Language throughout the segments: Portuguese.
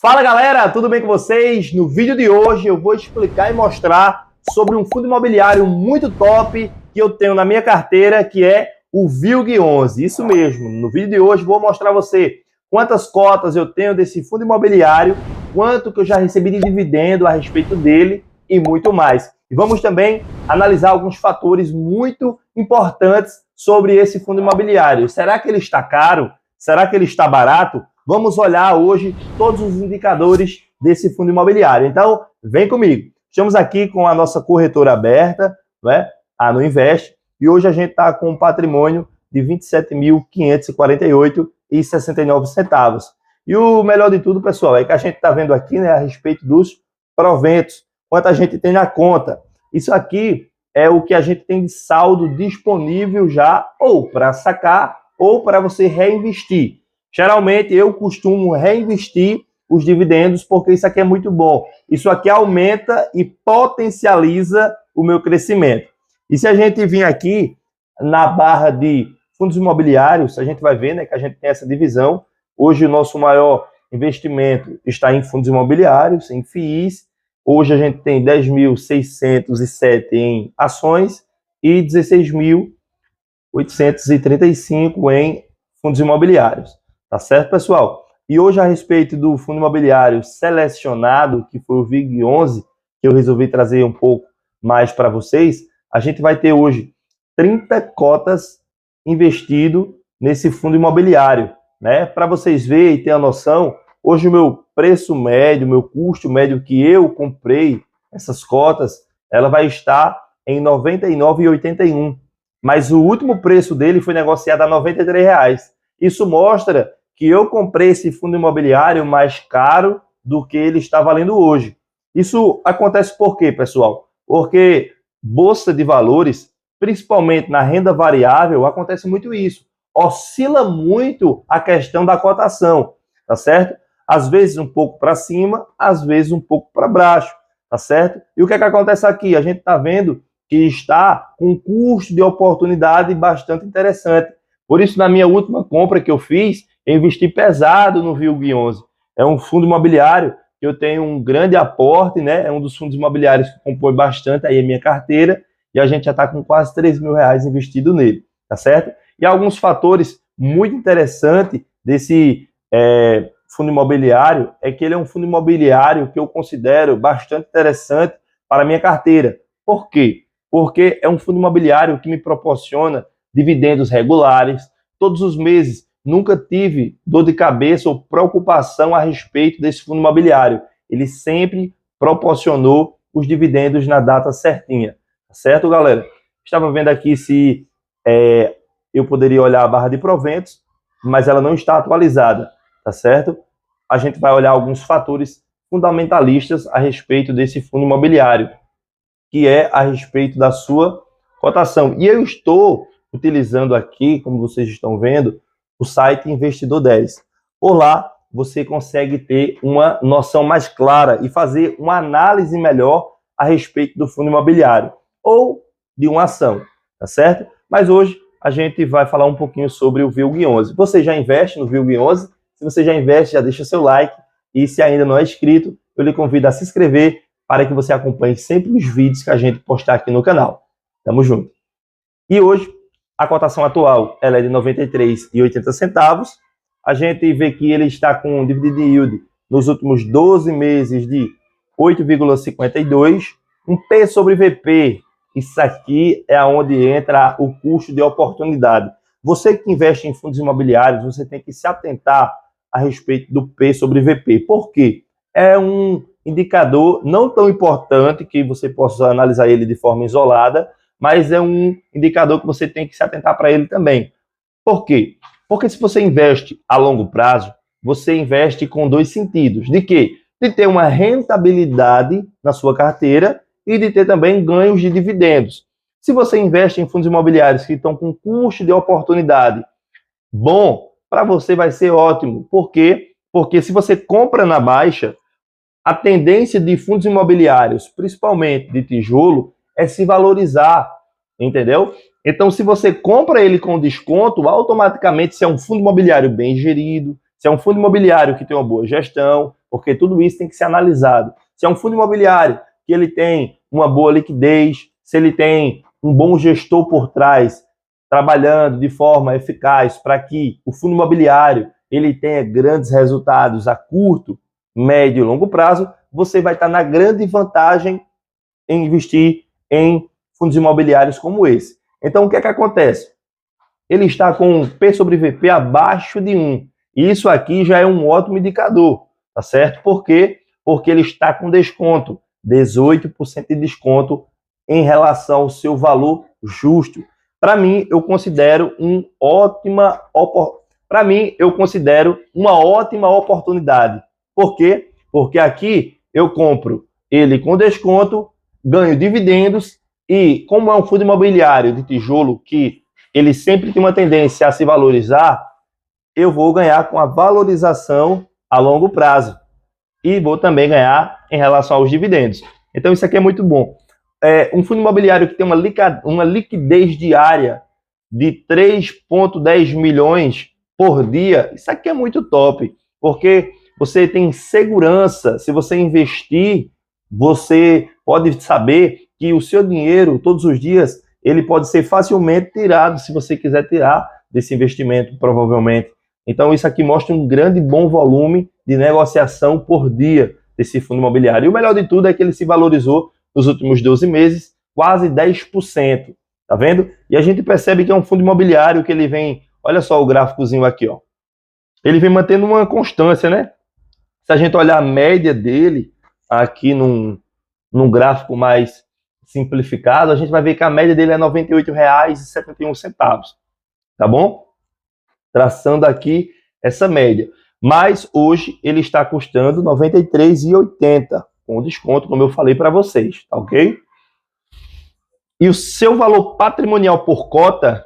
Fala galera, tudo bem com vocês? No vídeo de hoje eu vou explicar e mostrar sobre um fundo imobiliário muito top que eu tenho na minha carteira, que é o VILG11. Isso mesmo, no vídeo de hoje vou mostrar a você quantas cotas eu tenho desse fundo imobiliário, quanto que eu já recebi de dividendo a respeito dele e muito mais. E vamos também analisar alguns fatores muito importantes sobre esse fundo imobiliário. Será que ele está caro? Será que ele está barato? Vamos olhar hoje todos os indicadores desse fundo imobiliário. Então, vem comigo. Estamos aqui com a nossa corretora aberta, né, a Nuinvest, e hoje a gente está com um patrimônio de R$ 27.548,69. E o melhor de tudo, pessoal, é que a gente está vendo aqui, né, a respeito dos proventos, quanto a gente tem na conta. Isso aqui é o que a gente tem de saldo disponível já, ou para sacar, ou para você reinvestir. Geralmente eu costumo reinvestir os dividendos porque isso aqui é muito bom. Isso aqui aumenta e potencializa o meu crescimento. E se a gente vir aqui na barra de fundos imobiliários, a gente vai ver, né, que a gente tem essa divisão. Hoje o nosso maior investimento está em fundos imobiliários, em FIIs. Hoje a gente tem 10.607 em ações e 16.835 em fundos imobiliários. Tá certo, pessoal? E hoje, a respeito do fundo imobiliário selecionado, que foi o VIG11, que eu resolvi trazer um pouco mais para vocês, a gente vai ter hoje 30 cotas investido nesse fundo imobiliário, né? Para vocês verem e terem a noção, hoje o meu preço médio, meu custo médio que eu comprei essas cotas, ela vai estar em R$ 99,81. Mas o último preço dele foi negociado a R$ 93. Isso mostra que eu comprei esse fundo imobiliário mais caro do que ele está valendo hoje. Isso acontece por quê, pessoal? Porque bolsa de valores, principalmente na renda variável, acontece muito isso. Oscila muito a questão da cotação, tá certo? Às vezes um pouco para cima, às vezes um pouco para baixo, tá certo? E o que é que acontece aqui? A gente está vendo que está com um custo de oportunidade bastante interessante. Por isso, na minha última compra que eu fiz, eu investi pesado no VILG11. É um fundo imobiliário que eu tenho um grande aporte, né? É um dos fundos imobiliários que compõe bastante aí a minha carteira, e a gente já está com quase R$ 3.000 investido nele, tá certo? E alguns fatores muito interessantes desse fundo imobiliário é que ele é um fundo imobiliário que eu considero bastante interessante para a minha carteira. Por quê? Porque é um fundo imobiliário que me proporciona dividendos regulares. Todos os meses, nunca tive dor de cabeça ou preocupação a respeito desse fundo imobiliário. Ele sempre proporcionou os dividendos na data certinha. Tá certo, galera? Estava vendo aqui se eu poderia olhar a barra de proventos, mas ela não está atualizada, tá certo? A gente vai olhar alguns fatores fundamentalistas a respeito desse fundo imobiliário, que é a respeito da sua cotação. E eu estou utilizando aqui, como vocês estão vendo, o site Investidor 10. Por lá, você consegue ter uma noção mais clara e fazer uma análise melhor a respeito do fundo imobiliário ou de uma ação, tá certo? Mas hoje a gente vai falar um pouquinho sobre o VILG11. Você já investe no VILG11? Se você já investe, já deixa seu like. E se ainda não é inscrito, eu lhe convido a se inscrever para que você acompanhe sempre os vídeos que a gente postar aqui no canal. Tamo junto. E hoje, a cotação atual ela é de R$ 93,80. A gente vê que ele está com um dividend yield nos últimos 12 meses de 8,52. Um P sobre VP, isso aqui é onde entra o custo de oportunidade. Você que investe em fundos imobiliários, você tem que se atentar a respeito do P sobre VP. Por quê? É um indicador não tão importante que você possa analisar ele de forma isolada, mas é um indicador que você tem que se atentar para ele também. Por quê? Porque se você investe a longo prazo, você investe com dois sentidos. De quê? De ter uma rentabilidade na sua carteira e de ter também ganhos de dividendos. Se você investe em fundos imobiliários que estão com custo de oportunidade bom, para você vai ser ótimo. Por quê? Porque se você compra na baixa, a tendência de fundos imobiliários, principalmente de tijolo, é se valorizar, entendeu? Então, se você compra ele com desconto, automaticamente, se é um fundo imobiliário bem gerido, Se é um fundo imobiliário que tem uma boa gestão, porque tudo isso tem que ser analisado. Se é um fundo imobiliário que ele tem uma boa liquidez, se ele tem um bom gestor por trás, trabalhando de forma eficaz para que o fundo imobiliário ele tenha grandes resultados a curto, médio e longo prazo, você vai estar na grande vantagem em investir em fundos imobiliários como esse. Então, o que é que acontece? Ele está com P sobre VP abaixo de 1. E isso aqui já é um ótimo indicador, tá certo? Por quê? Porque ele está com desconto, 18% de desconto em relação ao seu valor justo. Para mim, eu considero uma ótima oportunidade. Por quê? Porque aqui eu compro ele com desconto, ganho dividendos e, como é um fundo imobiliário de tijolo que ele sempre tem uma tendência a se valorizar, eu vou ganhar com a valorização a longo prazo e vou também ganhar em relação aos dividendos. Então isso aqui é muito bom. Um fundo imobiliário que tem uma liquidez diária de 3,10 milhões por dia, isso aqui é muito top, porque você tem segurança. Se você investir, você pode saber que o seu dinheiro, todos os dias, ele pode ser facilmente tirado, se você quiser tirar desse investimento, provavelmente. Então, isso aqui mostra um grande bom volume de negociação por dia desse fundo imobiliário. E o melhor de tudo é que ele se valorizou nos últimos 12 meses, quase 10%. Tá vendo? E a gente percebe que é um fundo imobiliário que ele vem, olha só o gráficozinho aqui, ó. Ele vem mantendo uma constância, né? Se a gente olhar a média dele aqui num gráfico mais simplificado, a gente vai ver que a média dele é R$ 98,71, tá bom? Traçando aqui essa média. Mas hoje ele está custando R$ 93,80, com desconto, como eu falei para vocês, tá ok? E o seu valor patrimonial por cota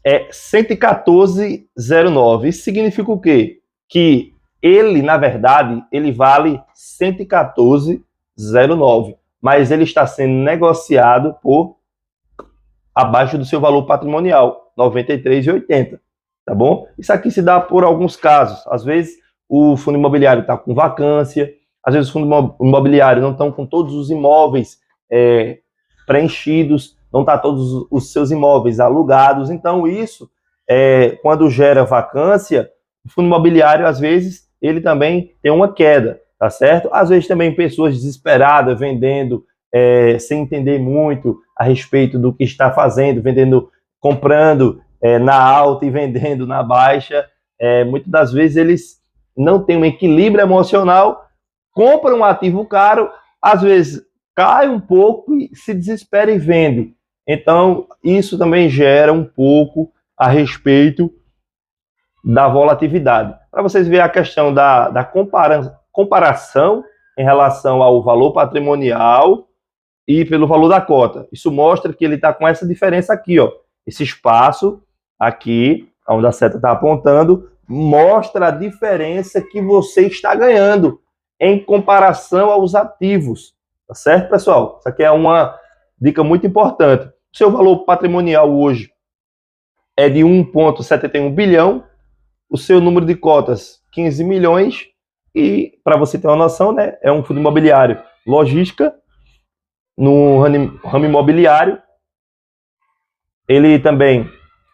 é 114,09. Isso significa o quê? Que ele, na verdade, ele vale 114,09, mas ele está sendo negociado por abaixo do seu valor patrimonial, R$ 93,80, tá bom? Isso aqui se dá por alguns casos. Às vezes o fundo imobiliário está com vacância, às vezes o fundo imobiliário não está com todos os imóveis preenchidos, não está todos os seus imóveis alugados. Então isso, quando gera vacância, o fundo imobiliário, às vezes, ele também tem uma queda, tá certo? Às vezes também pessoas desesperadas, vendendo, sem entender muito a respeito do que está fazendo, vendendo, comprando na alta e vendendo na baixa. Muitas das vezes eles não têm um equilíbrio emocional, compram um ativo caro, às vezes cai um pouco e se desespera e vende. Então, isso também gera um pouco a respeito da volatilidade. Para vocês verem a questão da comparação em relação ao valor patrimonial e pelo valor da cota. Isso mostra que ele está com essa diferença aqui, ó. Esse espaço aqui, onde a seta está apontando, mostra a diferença que você está ganhando em comparação aos ativos. Tá certo, pessoal? Isso aqui é uma dica muito importante. O seu valor patrimonial hoje é de 1,71 bilhão, o seu número de cotas 15 milhões e, para você ter uma noção, né, é um fundo imobiliário logística, no ramo imobiliário. Ele também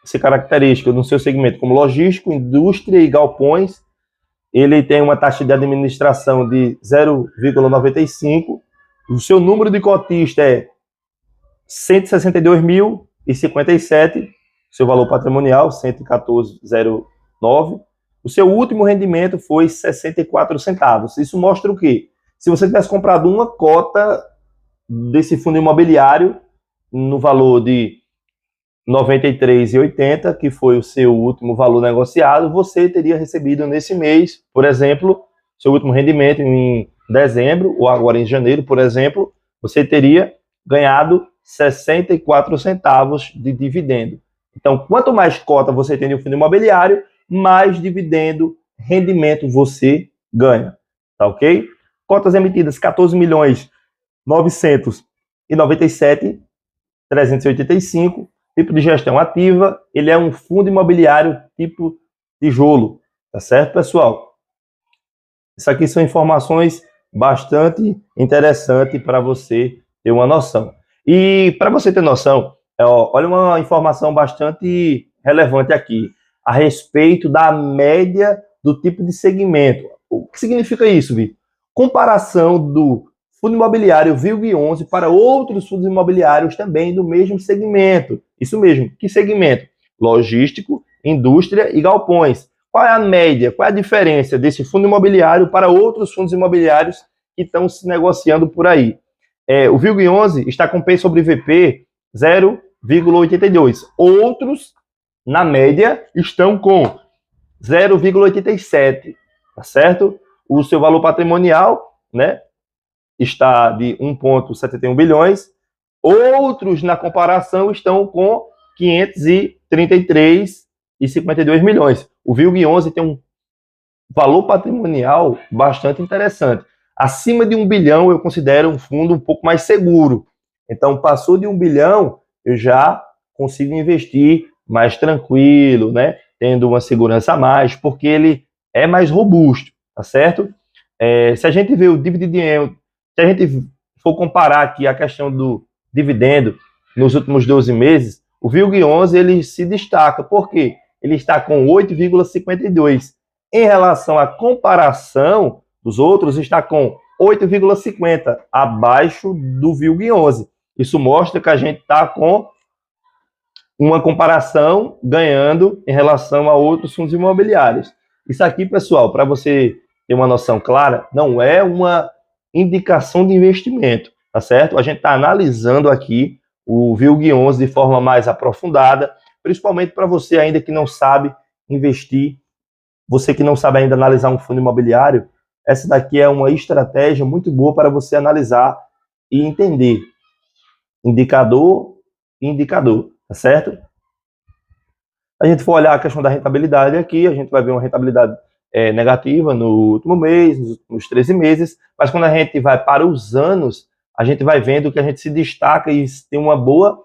se caracteriza no seu segmento como logístico, indústria e galpões. Ele tem uma taxa de administração de 0,95. O seu número de cotistas é 162.057, seu valor patrimonial 114,09. O seu último rendimento foi 64 centavos. Isso mostra o quê? Se você tivesse comprado uma cota desse fundo imobiliário no valor de R$ 93,80, que foi o seu último valor negociado, você teria recebido nesse mês, por exemplo, seu último rendimento em dezembro, ou agora em janeiro, por exemplo, você teria ganhado 64 centavos de dividendo. Então, quanto mais cota você tem no fundo imobiliário, mais dividendo, rendimento você ganha. Tá ok? Cotas emitidas, 14.997.385. Tipo de gestão ativa, ele é um fundo imobiliário tipo tijolo. Tá certo, pessoal? Isso aqui são informações bastante interessantes para você ter uma noção. E para você ter noção, olha uma informação bastante relevante aqui, a respeito da média do tipo de segmento. O que significa isso, Vitor? Comparação do fundo imobiliário VILG11 para outros fundos imobiliários também do mesmo segmento. Isso mesmo, que segmento? Logístico, indústria e galpões. Qual é a média, qual é a diferença desse fundo imobiliário para outros fundos imobiliários que estão se negociando por aí? O VILG11 está com P sobre VP 0,82. Outros, na média, estão com 0,87, tá certo? O seu valor patrimonial, né, está de 1,71 bilhões. Outros, na comparação, estão com 533,52 milhões. O VILG11 tem um valor patrimonial bastante interessante. Acima de 1 bilhão, eu considero um fundo um pouco mais seguro. Então, passou de 1 bilhão, eu já consigo investir mais tranquilo, né? Tendo uma segurança a mais, porque ele é mais robusto, tá certo? Se a gente vê o dividendo, se a gente for comparar aqui a questão do dividendo nos últimos 12 meses, o VILG11 ele se destaca, porque ele está com 8,52. Em relação à comparação dos outros, está com 8,50, abaixo do VILG11. Isso mostra que a gente está com uma comparação ganhando em relação a outros fundos imobiliários. Isso aqui, pessoal, para você ter uma noção clara, não é uma indicação de investimento, tá certo? A gente está analisando aqui o VILG11 de forma mais aprofundada, principalmente para você ainda que não sabe investir, você que não sabe ainda analisar um fundo imobiliário, essa daqui é uma estratégia muito boa para você analisar e entender indicador e indicador, tá certo? A gente for olhar a questão da rentabilidade aqui, a gente vai ver uma rentabilidade negativa no último mês, nos últimos 13 meses, mas quando a gente vai para os anos, a gente vai vendo que a gente se destaca e tem uma boa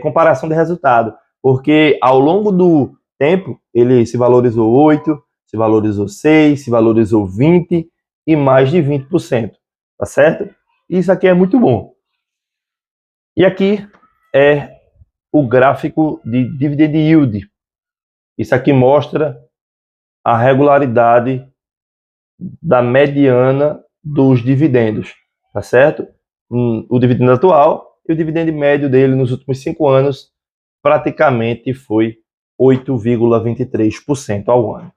comparação de resultado, porque ao longo do tempo, ele se valorizou 8, se valorizou 6, se valorizou 20 e mais de 20%, tá certo? Isso aqui é muito bom. E aqui é o gráfico de dividend yield. Isso aqui mostra a regularidade da mediana dos dividendos, tá certo? O dividendo atual e o dividendo médio dele nos últimos 5 anos praticamente foi 8,23% ao ano.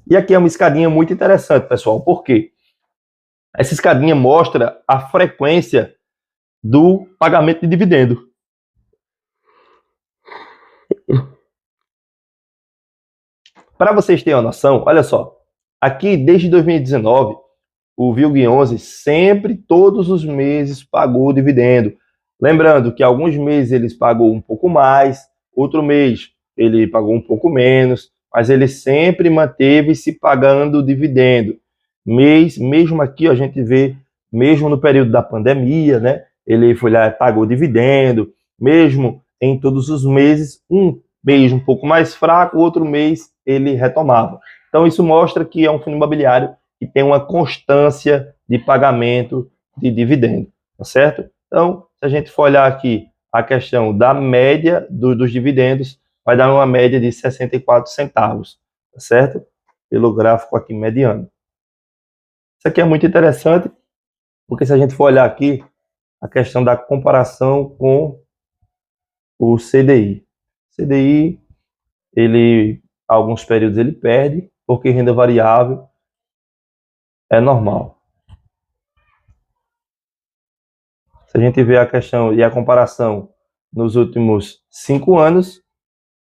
E aqui é uma escadinha muito interessante, pessoal, porque essa escadinha mostra a frequência do pagamento de dividendo. Para vocês terem uma noção, olha só, aqui desde 2019, o VILG11 sempre, todos os meses, pagou dividendo. Lembrando que alguns meses ele pagou um pouco mais, outro mês ele pagou um pouco menos, mas ele sempre manteve-se pagando dividendo. Mesmo aqui a gente vê, mesmo no período da pandemia, né? Ele foi lá e pagou dividendo, mesmo em todos os meses, um mês um pouco mais fraco, outro mês ele retomava. Então isso mostra que é um fundo imobiliário que tem uma constância de pagamento de dividendo, tá certo? Então, se a gente for olhar aqui a questão da média dos dividendos, vai dar uma média de 64 centavos, tá certo? Pelo gráfico aqui mediano. Isso aqui é muito interessante, porque se a gente for olhar aqui a questão da comparação com o CDI. CDI, ele, alguns períodos ele perde, porque renda variável é normal. Se a gente vê a questão e a comparação nos últimos 5 anos,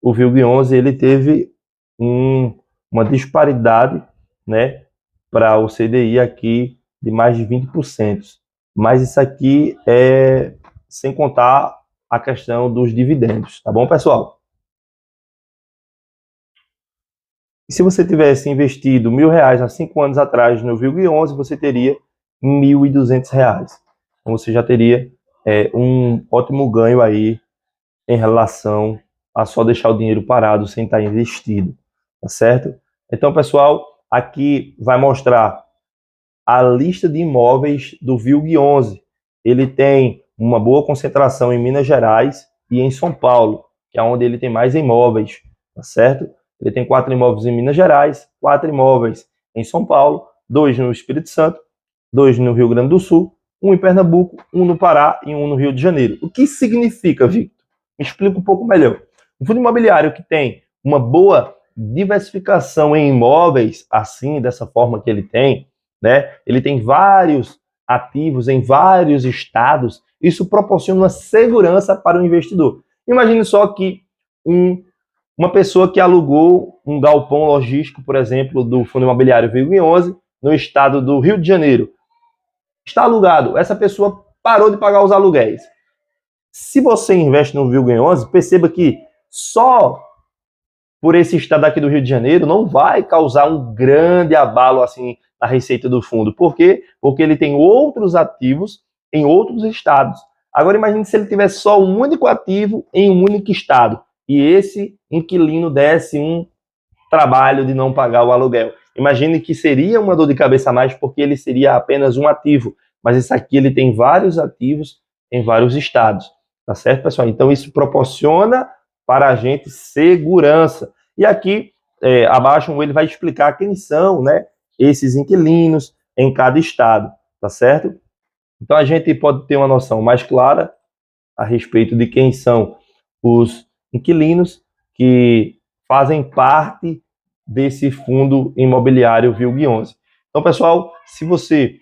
o VILG11 ele teve uma disparidade, né, para o CDI aqui de mais de 20%. Mas isso aqui é sem contar a questão dos dividendos, tá bom, pessoal? E se você tivesse investido R$1.000 há 5 anos atrás no VILG11, você teria R$1.200. Então você já teria um ótimo ganho aí em relação a só deixar o dinheiro parado sem estar investido, tá certo? Então, pessoal, aqui vai mostrar a lista de imóveis do VILG11. Ele tem uma boa concentração em Minas Gerais e em São Paulo, que é onde ele tem mais imóveis, tá certo? Ele tem 4 imóveis em Minas Gerais, 4 imóveis em São Paulo, 2 no Espírito Santo, 2 no Rio Grande do Sul, 1 em Pernambuco, 1 no Pará e 1 no Rio de Janeiro. O que significa, Victor? Me explica um pouco melhor. Um fundo imobiliário que tem uma boa diversificação em imóveis, assim, dessa forma que ele tem, né? Ele tem vários ativos em vários estados, isso proporciona uma segurança para o investidor. Imagine só que uma pessoa que alugou um galpão logístico, por exemplo, do fundo imobiliário VILG11, no estado do Rio de Janeiro. Está alugado, essa pessoa parou de pagar os aluguéis. Se você investe no VILG11, perceba que só por esse estado aqui do Rio de Janeiro não vai causar um grande abalo assim na receita do fundo. Por quê? Porque ele tem outros ativos em outros estados. Agora imagine se ele tivesse só um único ativo em um único estado e esse inquilino desse um trabalho de não pagar o aluguel. Imagine que seria uma dor de cabeça a mais porque ele seria apenas um ativo, mas esse aqui ele tem vários ativos em vários estados, tá certo, pessoal? Então isso proporciona para a gente segurança. E aqui abaixo ele vai explicar quem são, né, esses inquilinos em cada estado, tá certo? Então a gente pode ter uma noção mais clara a respeito de quem são os inquilinos que fazem parte desse fundo imobiliário VILG11. Então, pessoal, se você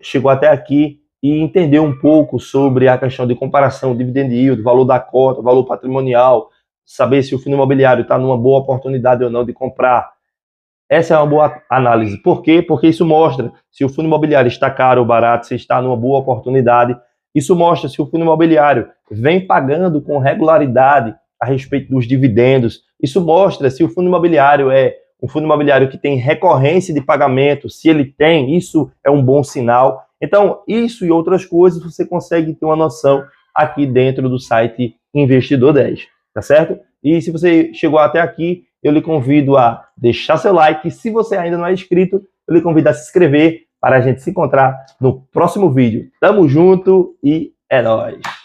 chegou até aqui e entendeu um pouco sobre a questão de comparação, dividend yield, valor da cota, valor patrimonial, saber se o fundo imobiliário está numa boa oportunidade ou não de comprar, essa é uma boa análise. Por quê? Porque isso mostra se o fundo imobiliário está caro ou barato, se está numa boa oportunidade. Isso mostra se o fundo imobiliário vem pagando com regularidade a respeito dos dividendos. Isso mostra se o fundo imobiliário é um fundo imobiliário que tem recorrência de pagamento. Se ele tem, isso é um bom sinal. Então, isso e outras coisas você consegue ter uma noção aqui dentro do site Investidor 10, tá certo? E se você chegou até aqui, eu lhe convido a deixar seu like. Se você ainda não é inscrito, eu lhe convido a se inscrever para a gente se encontrar no próximo vídeo. Tamo junto e é nóis!